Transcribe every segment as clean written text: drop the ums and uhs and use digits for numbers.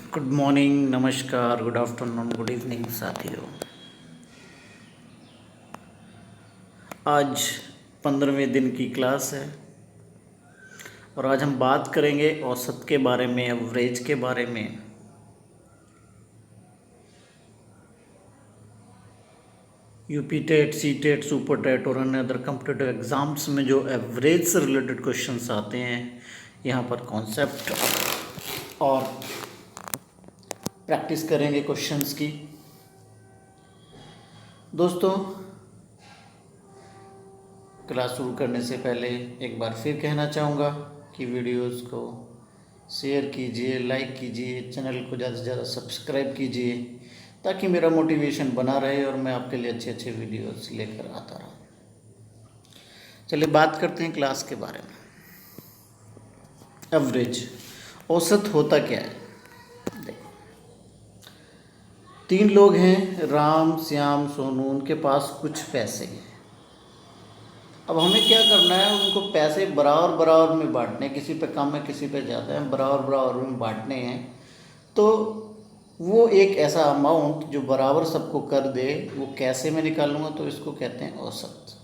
Good morning, नमस्कार, good afternoon, good evening साथियों। आज 15वें दिन की क्लास है और आज हम बात करेंगे औसत के बारे में, एवरेज के बारे में। UP TET, C TET, super TET और अन्य अदर कॉम्पिटिटिव एग्ज़ाम्स में जो एवरेज से रिलेटेड क्वेश्चंस आते हैं, यहाँ पर कॉन्सेप्ट और प्रैक्टिस करेंगे क्वेश्चंस की। दोस्तों, क्लास शुरू करने से पहले एक बार फिर कहना चाहूँगा कि वीडियोस को शेयर कीजिए, लाइक कीजिए, चैनल को ज़्यादा से ज़्यादा सब्सक्राइब कीजिए ताकि मेरा मोटिवेशन बना रहे और मैं आपके लिए अच्छे अच्छे वीडियोस लेकर आता रहूँ। चलिए बात करते हैं क्लास के बारे में। एवरेज, औसत होता क्या है? देखो, 3 लोग हैं, राम, श्याम, सोनू। उनके पास कुछ पैसे हैं। अब हमें क्या करना है, उनको पैसे बराबर बराबर में बांटने हैं। किसी पे कम है, किसी पे ज़्यादा है, बराबर बराबर में बांटने हैं। तो वो एक ऐसा अमाउंट जो बराबर सबको कर दे, वो कैसे मैं निकालूंगा? तो इसको कहते हैं औसत।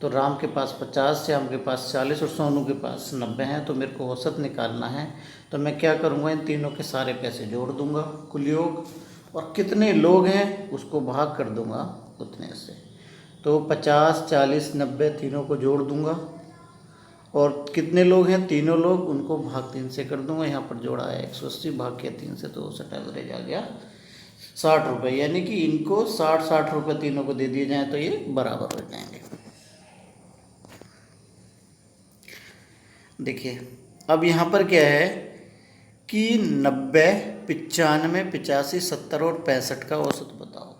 तो राम के पास 50, श्याम के पास 40 और सोनू के पास 90 हैं। तो मेरे को औसत निकालना है। तो मैं क्या करूँगा, इन तीनों के सारे पैसे जोड़ दूँगा, कुल योग, और कितने लोग हैं उसको भाग कर दूँगा उतने से। तो 50, 40, 90 तीनों को जोड़ दूंगा और कितने लोग हैं, तीनों लोग, उनको भाग 3 से कर दूंगा। यहाँ पर जोड़ा है 180, भाग किया 3 से, तो औसत एवरेज आ गया 60 रुपये। यानी कि इनको 60 रुपये तीनों को दे दिए जाएँ तो ये बराबर हो जाएंगे। देखिए, अब यहाँ पर क्या है कि 90, 95, 85, 70 और 65 का औसत बताओ।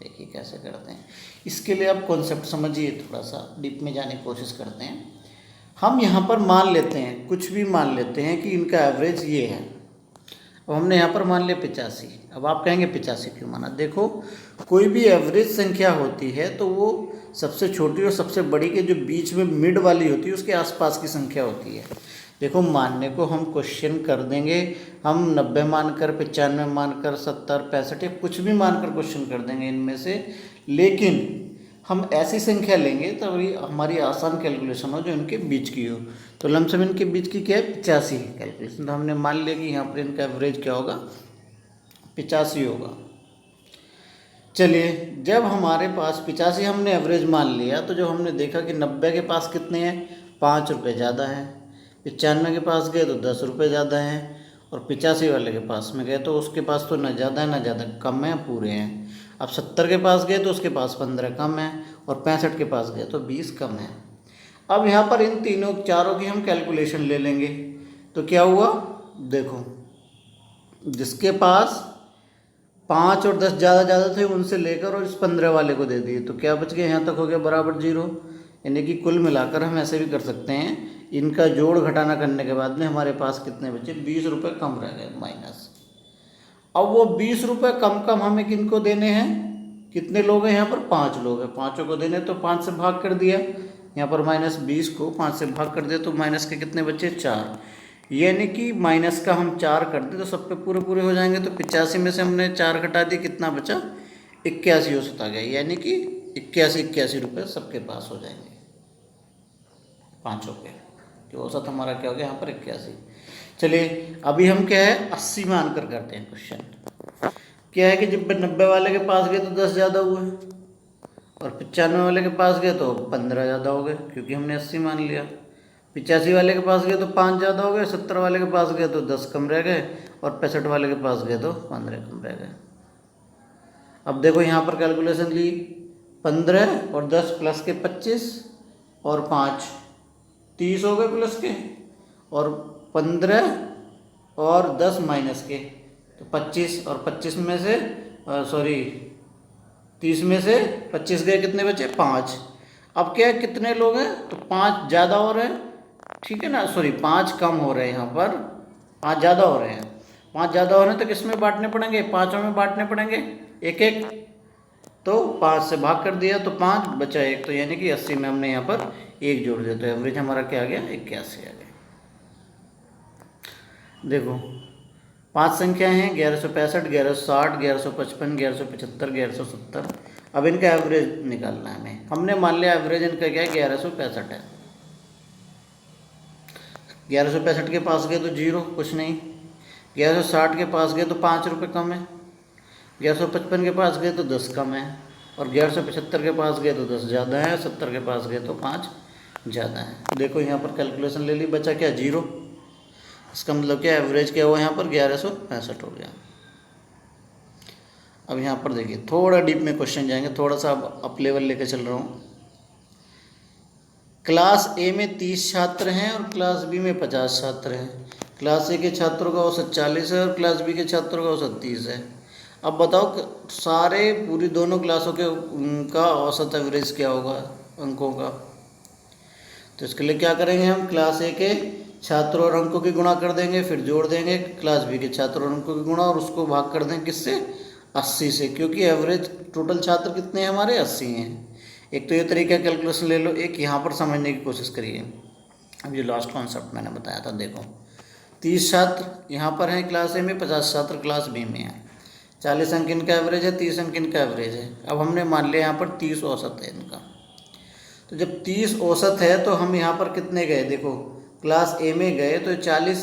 देखिए कैसे करते हैं। इसके लिए आप कॉन्सेप्ट समझिए, थोड़ा सा डीप में जाने की कोशिश करते हैं। हम यहाँ पर मान लेते हैं, कुछ भी मान लेते हैं कि इनका एवरेज ये है। अब हमने यहाँ पर मान लिया 85। अब आप कहेंगे 85 क्यों माना? देखो, कोई भी एवरेज संख्या होती है तो वो सबसे छोटी और सबसे बड़ी के जो बीच में मिड वाली होती है उसके आसपास की संख्या होती है। देखो, मानने को हम क्वेश्चन कर देंगे, हम 90 मानकर, 95 मानकर, 70, 65 या कुछ भी मानकर क्वेश्चन कर देंगे इनमें से। लेकिन हम ऐसी संख्या लेंगे तभी हमारी आसान कैलकुलेशन हो जो इनके बीच की हो। तो लमसम इनके बीच की क्या है, 85 है कैलकुलेशन। तो हमने मान लिया कि यहाँ पर इनका एवरेज क्या होगा, 85 होगा। चलिए, जब हमारे पास 85 हमने एवरेज मान लिया तो जो हमने देखा कि 90 के पास कितने हैं, 5 रुपये ज़्यादा है। 95 के पास गए तो 10 रुपये ज़्यादा हैं। और 85 वाले के पास में गए तो उसके पास तो ना ज़्यादा है ना ज़्यादा कम है, पूरे हैं। अब 70 के पास गए तो उसके पास 15 कम है और 65 के पास गए तो 20 कम है। अब यहाँ पर इन तीनों चारों की हम कैलकुलेशन ले लेंगे। तो क्या हुआ, देखो, जिसके पास 5 और 10 ज़्यादा थे उनसे लेकर और इस 15 वाले को दे दिए तो क्या बच गया, यहाँ तक हो गया बराबर 0। यानी कि कुल मिलाकर हम ऐसे भी कर सकते हैं, इनका जोड़ घटाना करने के बाद में हमारे पास कितने बचे, 20 रुपये कम रह गए माइनस। अब वो 20 रुपये कम कम हमें किनको देने हैं, कितने लोग हैं यहाँ पर, 5 लोग हैं, पाँचों को देने। तो 5 से भाग कर दिया, यहाँ पर -20 को 5 से भाग कर दिया तो माइनस के कितने बचे, 4। यानी कि माइनस का हम 4 कर दे तो सब पे पूरे पूरे हो जाएंगे। तो 85 में से हमने 4 घटा दिए, कितना बचा, 81 औसत आ गया। यानी कि 81 रुपये सबके पास हो जाएंगे, पाँचों के। तो औसत हमारा क्या हो गया यहाँ पर, 81। चलिए, अभी हम क्या है, 80 मान कर करते हैं क्वेश्चन। क्या है कि जब 90 वाले के पास गए तो 10 ज़्यादा हुए और 95 वाले के पास गए तो 15 ज़्यादा हो गए, क्योंकि हमने 80 मान लिया। 85 वाले के पास गए तो 5 ज़्यादा हो गए, 70 वाले के पास गए तो 10 कम रह गए और 65 वाले के पास गए तो 15 कम रह गए। अब देखो, यहाँ पर कैलकुलेशन ली, 15 और 10 प्लस के 25 और 5 30 हो गए प्लस के, और 15 और 10 माइनस के तो 25, और 25 में से 30 में से 25 गए, कितने बचे, 5। अब क्या है, कितने लोग हैं, तो 5 ज़्यादा हो रहे हैं, ठीक है ना, 5 कम हो रहे हैं, यहाँ पर 5 ज़्यादा हो रहे हैं। 5 ज़्यादा हो रहे हैं तो किस में बांटने पड़ेंगे, 5 में बांटने पड़ेंगे, एक एक। तो 5 से भाग कर दिया तो 5 बचा 1, तो यानी कि 80 में हमने यहाँ पर 1 जोड़ दिया तो एवरेज हमारा क्या आ गया, 81 आ गया। देखो 5 संख्याएं हैं, 1165, 1160, 1155, 1175, 1170। अब इनका एवरेज निकालना है हमें। हमने मान लिया एवरेज इनका क्या है, 1165 है। 1165 के पास गए तो जीरो, कुछ नहीं। 1160 के पास गए तो 5 रुपये कम है। 1155 के पास गए तो 10 कम है। और 1175 के पास गए तो 10 ज़्यादा है। 70 के पास गए तो 5 ज़्यादा है। देखो यहाँ पर कैलकुलेशन ले ली, बचा क्या, जीरो। इसका मतलब क्या, एवरेज क्या हुआ यहाँ पर, 1165 हो गया। अब यहाँ पर देखिए थोड़ा डीप में क्वेश्चन जाएंगे, थोड़ा सा अप लेवल लेके चल रहा हूँ। क्लास ए में 30 छात्र हैं और क्लास बी में 50 छात्र हैं। क्लास ए के छात्रों का औसत 40 है और क्लास बी के छात्रों का औसत 30 है। अब बताओ सारे पूरी दोनों क्लासों के उनका औसत एवरेज क्या होगा अंकों का। तो इसके लिए क्या करेंगे हम, क्लास ए के छात्रों और अंकों की गुणा कर देंगे, फिर जोड़ देंगे क्लास बी के छात्रों और अंकों की गुणा, और उसको भाग कर देंगे किससे, 80 से, क्योंकि एवरेज टोटल छात्र कितने हैं हमारे, 80 हैं। एक तो ये तरीका कैलकुलेशन ले लो, एक यहाँ पर समझने की कोशिश करिए। अब ये लास्ट कॉन्सेप्ट मैंने बताया था, देखो 30 छात्र यहाँ पर हैं क्लास ए में, 50 छात्र क्लास बी में हैं। 40 अंक इनका एवरेज है, 30 अंक इनका एवरेज है। अब हमने मान लिया यहाँ पर 30 औसत है इनका। तो जब 30 औसत है तो हम यहाँ पर कितने गए, देखो क्लास ए में गए तो 40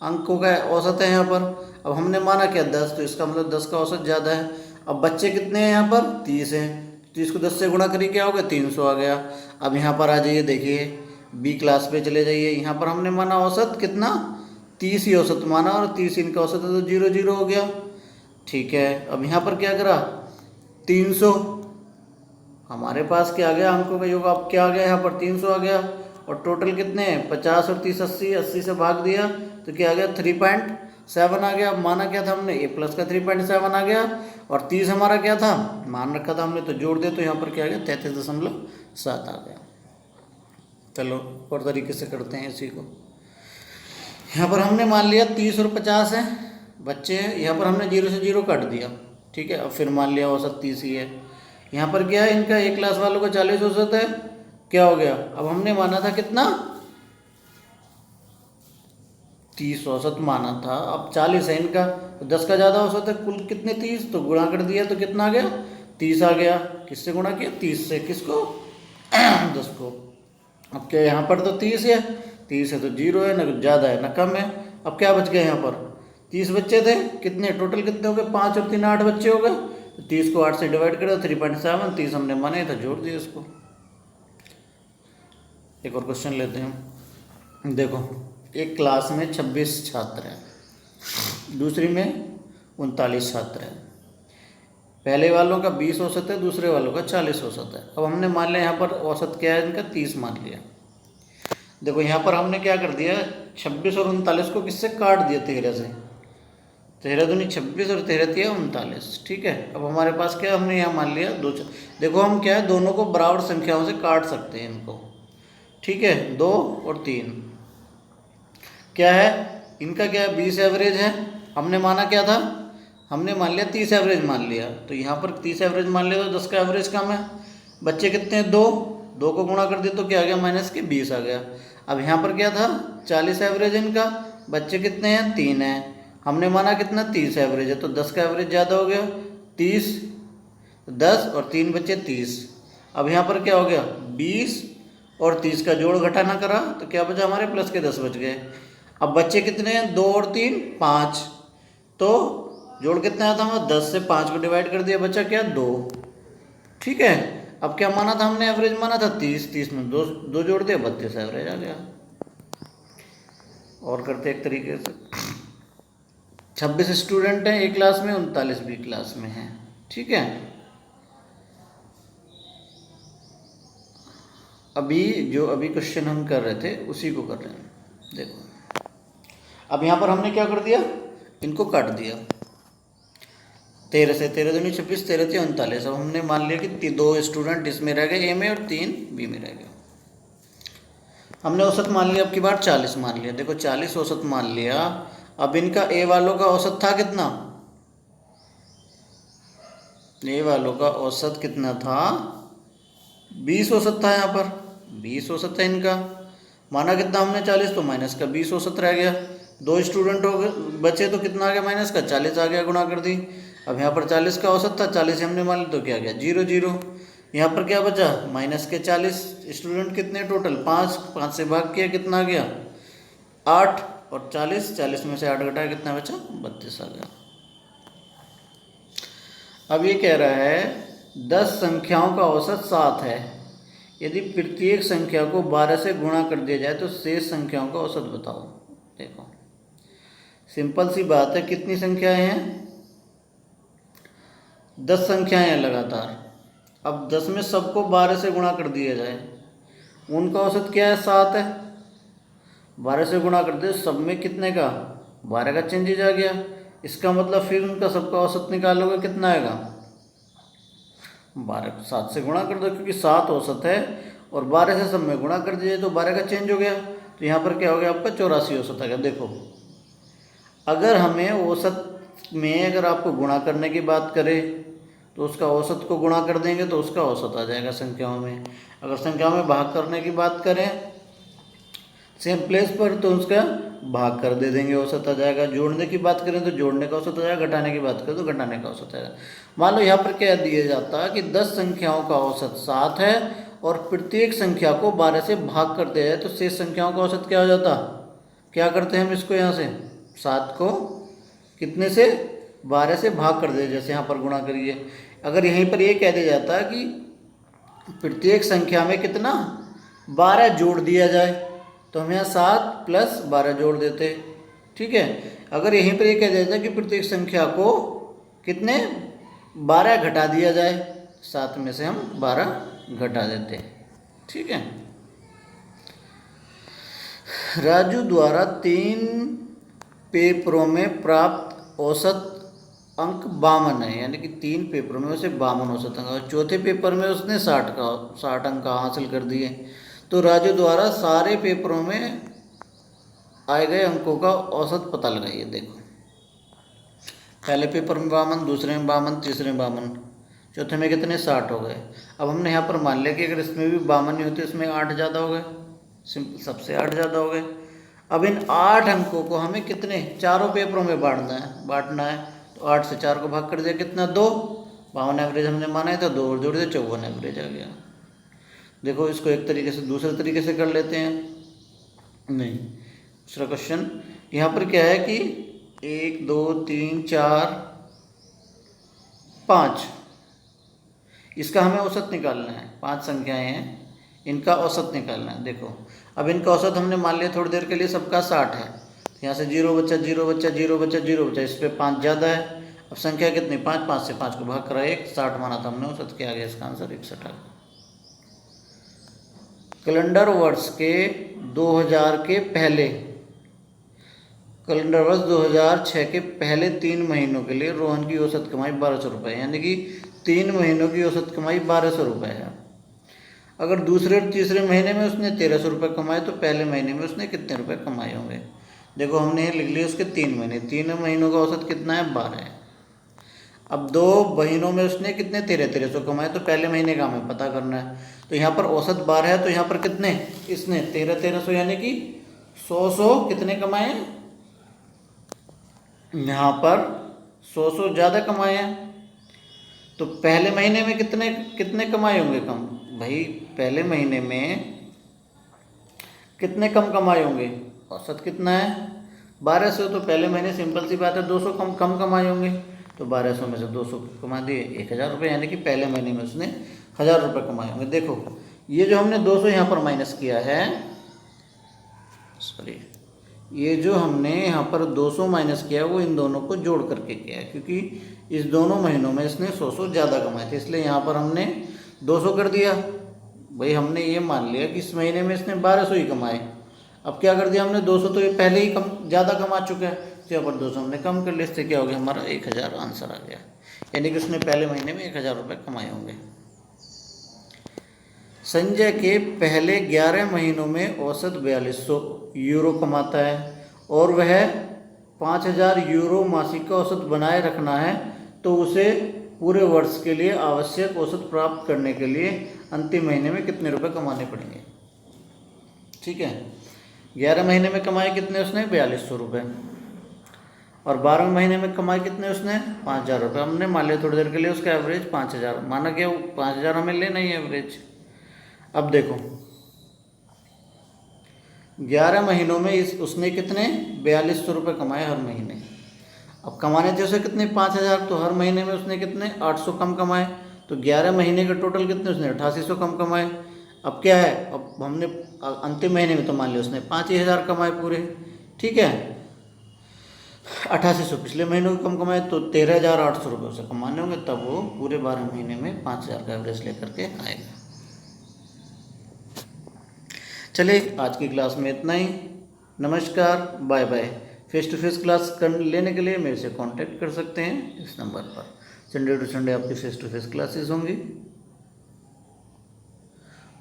अंकों का औसत है यहाँ पर। अब हमने माना क्या, 10, तो इसका मतलब 10 का औसत ज़्यादा है। अब बच्चे कितने हैं यहाँ पर, 30 हैं। 30 को 10 से गुणा करिए, क्या हो गया, 300 आ गया। अब यहाँ पर आ जाइए, देखिए बी क्लास पे चले जाइए। यहाँ पर हमने माना औसत कितना, 30 ही औसत माना, और 30 इनका औसत है तो 0 0 हो गया। ठीक है, अब यहाँ पर क्या करा, 300 हमारे पास क्या आ गया, अंकों का योग अब क्या आ गया, यहाँ पर 300 आ गया। और टोटल कितने हैं, 50 और 30 80, 80 से भाग दिया तो क्या आ गया, 3.7 आ गया। अब माना क्या था हमने, ए प्लस का 3.7 आ गया, और 30 हमारा क्या था, मान रखा था हमने, तो जोड़ दे तो यहाँ पर क्या आ गया, 33.7 आ गया। चलो और तरीके से करते हैं इसी को। यहाँ पर हमने मान लिया 30 और 50 है बच्चे हैं, यहाँ पर हमने 0 से 0 काट दिया। ठीक है, अब फिर मान लिया औसत 30 ही है। यहाँ पर क्या है, इनका एक क्लास वालों का 40 औसत है, क्या हो गया, अब हमने माना था कितना, 30 औसत माना था, अब 40 है इनका, तो 10 का ज़्यादा औसत है, कुल कितने 30, तो गुणा कर दिया तो कितना आ गया, 30 आ गया। किससे गुणा किया, 30 से, किसको 10 को। अब क्या यहाँ पर तो 30 है, 30 है तो 0 है, न ज़्यादा है न कम है। अब क्या बच गए, यहाँ पर 30 बच्चे थे, कितने टोटल कितने हो गए, 5 और 3 8 बच्चे हो गए। तो 30 को 8 से डिवाइड करो, 3.7, 30 हमने माने था, जोड़ दिए इसको। एक और क्वेश्चन लेते हैं। देखो एक क्लास में 26 छात्र हैं, दूसरी में 39 छात्र हैं। पहले वालों का 20 औसत है, दूसरे वालों का 40 औसत है। अब हमने मान लिया यहाँ पर औसत क्या है इनका, 30 मान लिया। देखो यहाँ पर हमने क्या कर दिया, 26 और 39 को किससे काट दिया, 13 से। 13 दूनी 26 और 13 तिया 39। ठीक है, अब हमारे पास क्या, हमने यहाँ मान लिया दो। देखो हम क्या है, दोनों को बराबर संख्याओं से काट सकते हैं इनको। ठीक है, 2 और 3 क्या है, इनका क्या है, 20 एवरेज है। हमने माना क्या था, हमने मान लिया 30 एवरेज मान लिया, तो यहाँ पर 30 एवरेज मान लिया तो 10 का एवरेज कम है। बच्चे कितने हैं, 2, 2 को गुणा कर दिया तो क्या आ गया, माइनस के 20 आ गया। अब यहाँ पर क्या था, 40 एवरेज इनका, बच्चे कितने हैं, 3 हैं। हमने माना कितना, 30 एवरेज है, तो 10 का एवरेज ज़्यादा हो गया, 30, 10 और 3 बच्चे 30। अब यहाँ पर क्या हो गया, 20 और 30 का जोड़ घटाना करा तो क्या बचा, हमारे प्लस के 10 बच गए। अब बच्चे कितने हैं, 2 और 3 5, तो जोड़ कितना आया था हमारा, 10 से 5 को डिवाइड कर दिया, बचा क्या, 2। ठीक है, अब क्या माना था हमने, एवरेज माना था 30, 30 में 2 जोड़ दिया, 32 एवरेज आ गया। और करते एक तरीके से, 26 स्टूडेंट हैं एक क्लास में, 39 बी क्लास में हैं। ठीक है, अभी जो अभी क्वेश्चन हम कर रहे थे उसी को कर रहे हैं। देखो अब यहाँ पर हमने क्या कर दिया, इनको काट दिया, 13 से, 13 दूनी 26, 13 से 39। अब हमने मान लिया कि 2 स्टूडेंट इसमें रह गए ए में और 3 बी में रह गए। हमने औसत मान लिया, अब की बार 40 मान लिया। देखो 40 औसत मान लिया। अब इनका ए वालों का औसत था कितना, ए वालों का औसत कितना था, 20 औसत था। यहाँ पर 20 औसत है इनका, माना कितना हमने 40, तो माइनस का 20 औसत रह गया। 2 स्टूडेंट हो गए बचे तो कितना आ गया माइनस का 40 आ गया, गुणा कर दी। अब यहाँ पर 40 का औसत था, 40 हमने मान लिया तो क्या गया 0 0। यहाँ पर क्या बचा माइनस के 40। स्टूडेंट कितने टोटल 5, 5 से भाग किया कितना आ गया 8, और 40 में से 8 घटाया कितना बचा 32 आ गया। अब ये कह रहा है 10 संख्याओं का औसत 7 है, यदि प्रत्येक संख्या को 12 से गुणा कर दिया जाए तो शेष संख्याओं का औसत बताओ। देखो सिंपल सी बात है, कितनी संख्याएं हैं 10 संख्याएं हैं लगातार। अब 10 में सबको 12 से गुणा कर दिया जाए, उनका औसत क्या है 7 है, 12 से गुणा कर दे सब में कितने का 12 का चेंजेज आ गया। इसका मतलब फिर उनका सबका औसत निकालोगे कितना आएगा 12, 7 से गुणा कर दो क्योंकि 7 औसत है, और 12 से सब में गुणा कर दीजिए तो 12 का चेंज हो गया, तो यहाँ पर क्या हो गया आपका 84 औसत आ गया। देखो अगर हमें औसत में अगर आपको गुणा करने की बात करें तो उसका औसत को गुणा कर देंगे तो उसका औसत आ जाएगा संख्याओं में। अगर संख्याओं में भाग करने की बात करें सेम प्लेस पर तो उसका भाग कर दे देंगे, औसत आ जाएगा। जोड़ने की बात करें तो जोड़ने का औसत आ जाएगा, घटाने की बात करें तो घटाने का औसत आएगा। मान लो यहाँ पर क्या दिया जाता है कि 10 संख्याओं का औसत 7 है और प्रत्येक संख्या को 12 से भाग कर दिया जाए तो शेष संख्याओं का औसत क्या हो जाता। क्या करते हैं हम इसको, यहाँ से 7 को कितने से 12 से भाग कर दे, जैसे यहाँ पर गुणा करिए। अगर यहीं पर ये कह दिया जाता कि प्रत्येक संख्या में कितना 12 जोड़ दिया जाए तो हम यहाँ 7 प्लस 12 जोड़ देते, ठीक है। अगर यहीं पर ये कह दिया जाए कि प्रत्येक संख्या को कितने 12 घटा दिया जाए, 7 में से हम 12 घटा देते, ठीक है। राजू द्वारा 3 पेपरों में प्राप्त औसत अंक 52 है, यानी कि 3 पेपरों में उसे 52 औसत अंक, और चौथे पेपर में उसने 60 अंक हासिल कर दिए। तो राजू द्वारा सारे पेपरों में आए गए अंकों का औसत पता लगाइए। देखो पहले पेपर में 52, दूसरे में 52, तीसरे में 52, चौथे में कितने 60 हो गए। अब हमने यहाँ पर मान लिया कि अगर इसमें भी 52 नहीं होते इसमें 8 ज़्यादा हो गए, सिंपल सबसे 8 ज़्यादा हो गए। अब इन 8 अंकों को हमें कितने चारों पेपरों में बांटना है तो 8 से 4 को भाग कर दिया कितना 2, 52 एवरेज हमने माना है तो 2 और जोड़ दिया 54 एवरेज आ गया। देखो इसको एक तरीके से दूसरे तरीके से कर लेते हैं, नहीं दूसरा क्वेश्चन यहाँ पर क्या है कि 1 2 3 4 5, इसका हमें औसत निकालना है। 5 संख्याएं हैं, इनका औसत निकालना है। देखो अब इनका औसत हमने मान लिया थोड़ी देर के लिए सबका 60 है, यहाँ से 0 बच्चा 0 बच्चा 0 बच्चा 0 बच्चा, इस पर 5 ज़्यादा है। अब संख्या कितनी 5, 5 से 5 को भाग करा 1, 60 माना था हमने, औसत क्या आ गया इसका आंसर 61 आ गया। कैलेंडर वर्ष के 2000 के पहले, कैलेंडर वर्ष 2006 के पहले 3 महीनों के लिए रोहन की औसत कमाई 1200 रुपये, यानी कि 3 महीनों की औसत कमाई 1200 रुपये है। अगर दूसरे और तीसरे महीने में उसने 1300 रुपये कमाए तो पहले महीने में उसने कितने रुपए कमाए होंगे। देखो हमने लिख लिया उसके 3 महीने, 3 महीनों का औसत कितना है 12 है। अब 2 महीनों में उसने कितने 1300 कमाए तो पहले महीने का हमें पता करना है। तो यहाँ पर औसत 12 है तो यहाँ पर कितने इसने 1300 यानी कि 100 कितने कमाए हैं, यहाँ पर 100 ज़्यादा कमाए हैं। तो पहले महीने में कितने कमाए होंगे कम, भाई पहले महीने में कितने कम कमाए होंगे, औसत कितना है 1200, तो पहले महीने सिंपल सी बात है 200 कम कमाए होंगे, तो 1200 में से 200 कमा दिए 1000 रुपये, यानी कि पहले महीने में उसने 1000 रुपये कमाए होंगे। देखो ये जो हमने 200 यहाँ पर माइनस किया है, सॉरी ये जो हमने यहाँ पर 200 माइनस किया है वो इन दोनों को जोड़ करके किया है, क्योंकि इस दोनों महीनों में इसने 100 ज़्यादा कमाए थे, इसलिए यहाँ पर हमने 200 कर दिया। भाई हमने ये मान लिया कि इस महीने में इसने 1200 ही कमाए, अब क्या कर दिया हमने 200, तो ये पहले ही ज़्यादा कमा चुका है, तो यहाँ पर 200 हमने कम कर लिया, इससे क्या हो गया हमारा 1000 आंसर आ गया, यानी कि उसने पहले महीने में 1000 रुपये कमाए होंगे। संजय के पहले 11 महीनों में औसत 4200 यूरो कमाता है और वह 5000 यूरो मासिक का औसत बनाए रखना है, तो उसे पूरे वर्ष के लिए आवश्यक औसत प्राप्त करने के लिए अंतिम महीने में कितने रुपए कमाने पड़ेंगे। ठीक है, 11 महीने में कमाए कितने उसने 4200 रुपये, और 12वें महीने में कमाए कितने उसने 5000 रुपये। हमने मान लिया थोड़ी देर के लिए उसका एवरेज 5000, माना क्या वो 5000 हमें लेना ही एवरेज। अब देखो 11 महीनों में उसने कितने 4200 रुपये कमाए हर महीने। अब कमाने थे उसे कितने 5000, तो हर महीने में उसने कितने 800 कम कमाए, तो 11 महीने के टोटल कितने उसने 8800 कम कमाए। अब क्या है, अब हमने अंतिम महीने में तो मान लिया उसने 5000 कमाए पूरे, ठीक है। 8800 पिछले महीनों के कम कमाए, तो 13800 रुपये उसे कमाने होंगे, तब वो पूरे 12 महीने में 5000 का एवरेज लेकर के आएगा। चलिए आज की क्लास में इतना ही। नमस्कार, bye bye. Face to face class लेने के लिए मेरे से कांटेक्ट कर सकते हैं इस नंबर पर। संडे टू संडे आपकी फेस टू फेस क्लासेस होंगी।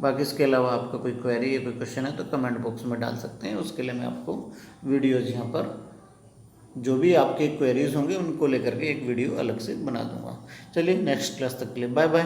बाकी इसके अलावा आपका कोई क्वेरी या कोई क्वेश्चन है तो कमेंट बॉक्स में डाल सकते हैं, उसके लिए मैं आपको वीडियोज़ यहाँ पर जो भी आपके क्वेरीज होंगे उनको लेकर के एक वीडियो अलग से बना दूंगा। चलिए नेक्स्ट क्लास तक के लिए बाय बाय।